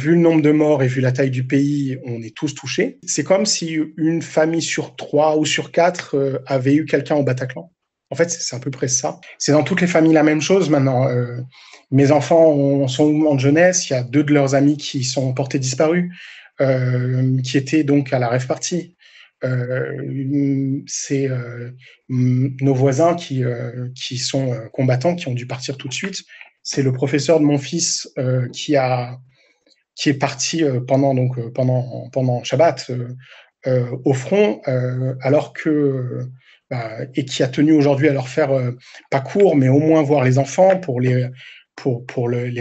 Vu le nombre de morts et vu la taille du pays, on est tous touchés. C'est comme si une famille sur 3 ou sur 4 avait eu quelqu'un au Bataclan. En fait, c'est à peu près ça. C'est dans toutes les familles la même chose maintenant. Mes enfants sont au mouvement de jeunesse. Il y a 2 de leurs amis qui sont portés disparus, qui étaient donc à la rave party. C'est nos voisins qui sont combattants, qui ont dû partir tout de suite. C'est le professeur de mon fils qui est parti pendant Shabbat au front, alors que et qui a tenu aujourd'hui à leur faire pas court, mais au moins voir les enfants pour les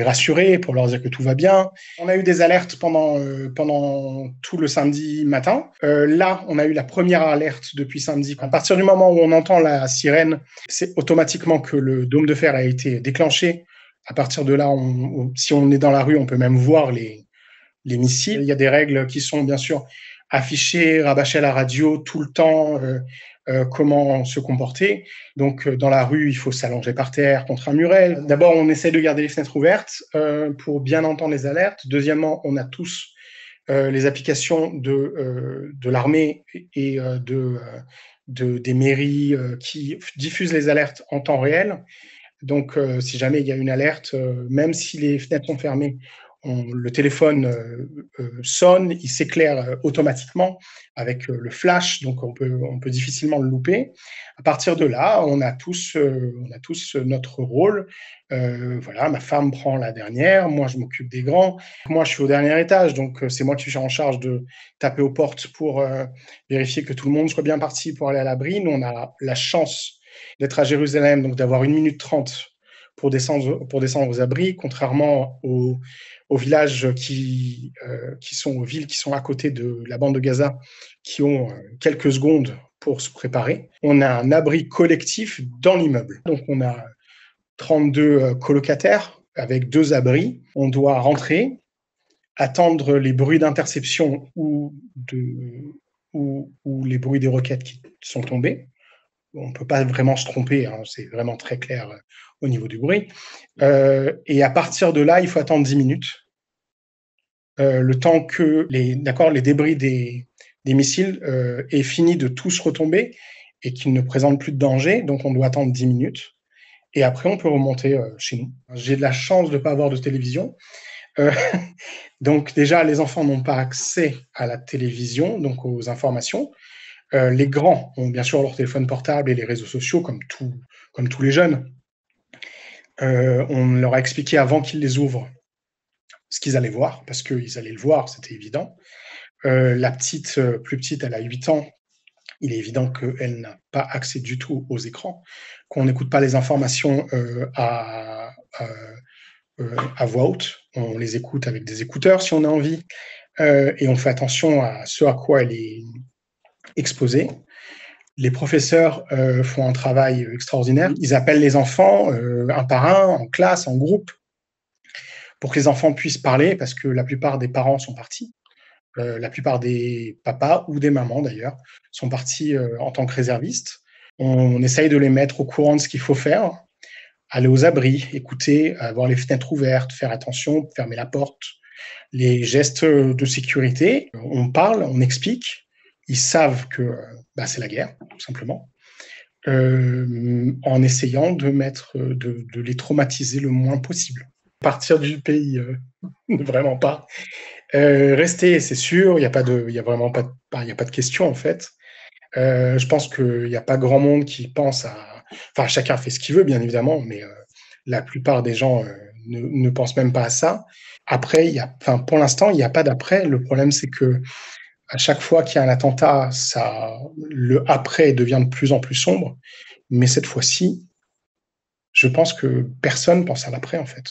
rassurer, pour leur dire que tout va bien. On a eu des alertes pendant tout le samedi matin. Là, on a eu la première alerte depuis samedi. À partir du moment où on entend la sirène, c'est automatiquement que le dôme de fer a été déclenché. À partir de là, si on est dans la rue, on peut même voir les missiles. Il y a des règles qui sont bien sûr affichées, rabâchées à la radio tout le temps, comment se comporter. Donc, dans la rue, il faut s'allonger par terre contre un muret. D'abord, on essaie de garder les fenêtres ouvertes pour bien entendre les alertes. Deuxièmement, on a tous les applications de l'armée et des mairies qui diffusent les alertes en temps réel. Donc, si jamais il y a une alerte, même si les fenêtres sont fermées, le téléphone sonne, il s'éclaire automatiquement avec le flash, donc on peut difficilement le louper. À partir de là, on a tous notre rôle. Voilà, ma femme prend la dernière, moi je m'occupe des grands. Moi, je suis au dernier étage, donc c'est moi qui suis en charge de taper aux portes pour vérifier que tout le monde soit bien parti pour aller à l'abri. Nous, on a la chance d'être à Jérusalem, donc d'avoir 1 minute 30 pour descendre aux abris, contrairement aux villages qui sont aux villes qui sont à côté de la bande de Gaza, qui ont quelques secondes pour se préparer. On a un abri collectif dans l'immeuble. Donc on a 32 colocataires avec 2 abris. On doit rentrer, attendre les bruits d'interception ou les bruits des roquettes qui sont tombés. On ne peut pas vraiment se tromper, hein, c'est vraiment très clair au niveau du bruit. Et à partir de là, il faut attendre 10 minutes. Le temps que les débris des missiles aient fini de tous retomber et qu'ils ne présentent plus de danger. Donc, on doit attendre 10 minutes. Et après, on peut remonter chez nous. J'ai de la chance de ne pas avoir de télévision. Donc, déjà, les enfants n'ont pas accès à la télévision, donc aux informations. Les grands ont bien sûr leur téléphone portable et les réseaux sociaux, comme tous les jeunes. On leur a expliqué avant qu'ils les ouvrent ce qu'ils allaient voir, parce qu'ils allaient le voir, c'était évident. La petite, plus petite, elle a 8 ans. Il est évident qu'elle n'a pas accès du tout aux écrans, qu'on n'écoute pas les informations à voix haute. On les écoute avec des écouteurs si on a envie, et on fait attention à ce à quoi elle est exposée. Les professeurs font un travail extraordinaire. Ils appellent les enfants un par un, en classe, en groupe, pour que les enfants puissent parler, parce que la plupart des parents sont partis. La plupart des papas ou des mamans, d'ailleurs, sont partis en tant que réservistes. On essaye de les mettre au courant de ce qu'il faut faire, aller aux abris, écouter, avoir les fenêtres ouvertes, faire attention, fermer la porte, les gestes de sécurité. On parle, on explique. Ils savent que c'est la guerre, tout simplement, en essayant de les traumatiser le moins possible. Partir du pays, vraiment pas. Rester, c'est sûr, il n'y a vraiment pas de question en fait. Je pense qu'il n'y a pas grand monde qui pense à... Enfin, chacun fait ce qu'il veut, bien évidemment, mais la plupart des gens ne pensent même pas à ça. Après, pour l'instant, il n'y a pas d'après. Le problème, c'est que à chaque fois qu'il y a un attentat, le après devient de plus en plus sombre. Mais cette fois-ci, je pense que personne pense à l'après, en fait.